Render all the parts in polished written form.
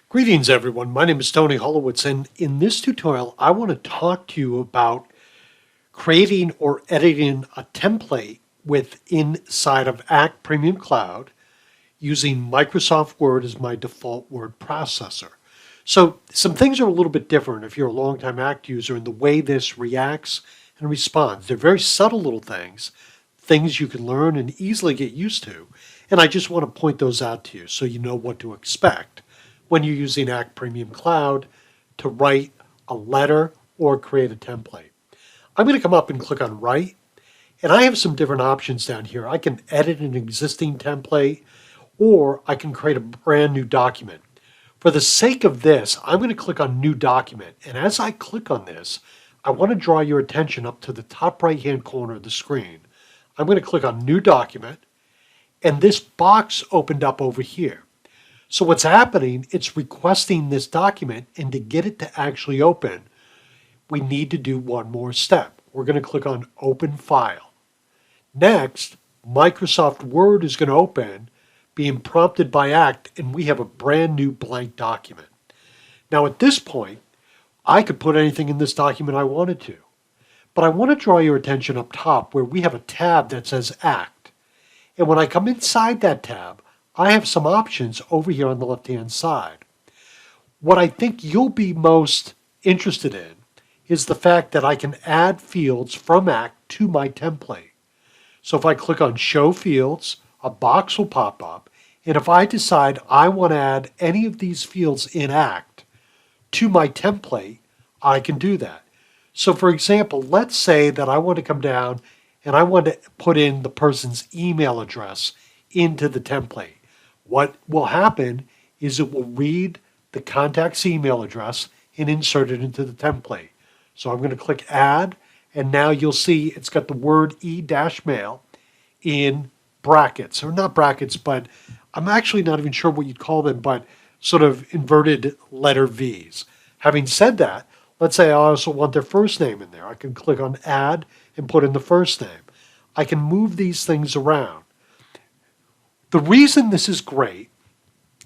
Greetings everyone, my name is Tony Holowitz, and in this tutorial I want to talk to you about creating or editing a template inside of Act Premium Cloud using Microsoft Word as my default word processor. So some things are a little bit different if you're a longtime Act user in the way this reacts and responds. They're very subtle little things you can learn and easily get used to, and I just want to point those out to you so you know what to expect when you're using Act Premium Cloud to write a letter or create a template. I'm going to come up and click on Write, and I have some different options down here. I can edit an existing template, or I can create a brand new document. For the sake of this, I'm going to click on New Document, and as I click on this, I want to draw your attention up to the top right-hand corner of the screen. I'm going to click on New Document, and this box opened up over here. So what's happening, it's requesting this document, and to get it to actually open, we need to do one more step. We're going to click on Open File. Next, Microsoft Word is going to open, being prompted by Act, and we have a brand new blank document. Now at this point, I could put anything in this document I wanted to, but I want to draw your attention up top where we have a tab that says Act. And when I come inside that tab, I have some options over here on the left-hand side. What I think you'll be most interested in is the fact that I can add fields from Act to my template. So if I click on Show Fields, a box will pop up, and if I decide I want to add any of these fields in Act to my template, I can do that. So for example, let's say that I want to come down and I want to put in the person's email address into the template. What will happen is it will read the contact's email address and insert it into the template. So I'm going to click Add, and now you'll see it's got the word e-mail in brackets, or not brackets, but I'm actually not even sure what you'd call them, but sort of inverted letter V's. Having said that, let's say I also want their first name in there. I can click on Add and put in the first name. I can move these things around. The reason this is great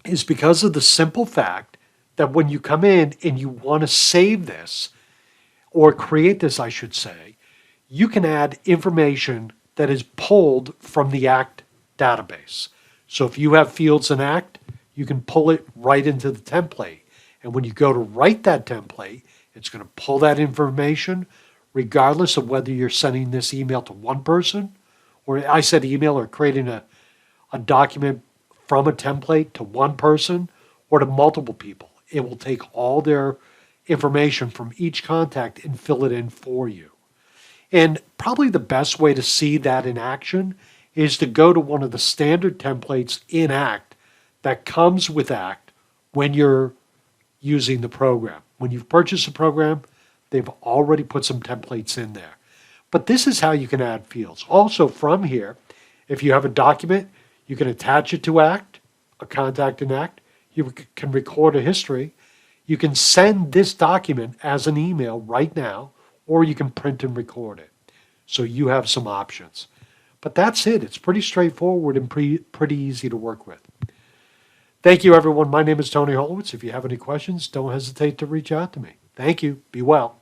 is because of the simple fact that when you come in and you want to save this, or create this, I should say, you can add information that is pulled from the Act database. So if you have fields in Act, you can pull it right into the template. And when you go to write that template, it's going to pull that information regardless of whether you're sending this email to one person, or I said email, or creating a document from a template to one person or to multiple people. It will take all their information from each contact and fill it in for you. And probably the best way to see that in action is to go to one of the standard templates in Act that comes with Act when you're using the program. When you've purchased a program, they've already put some templates in there. But this is how you can add fields. Also from here, if you have a document, you can attach it to Act, a contact in Act. You can record a history. You can send this document as an email right now, or you can print and record it. So you have some options. But that's it. It's pretty straightforward and pretty easy to work with. Thank you, everyone. My name is Tony Holowitz. If you have any questions, don't hesitate to reach out to me. Thank you. Be well.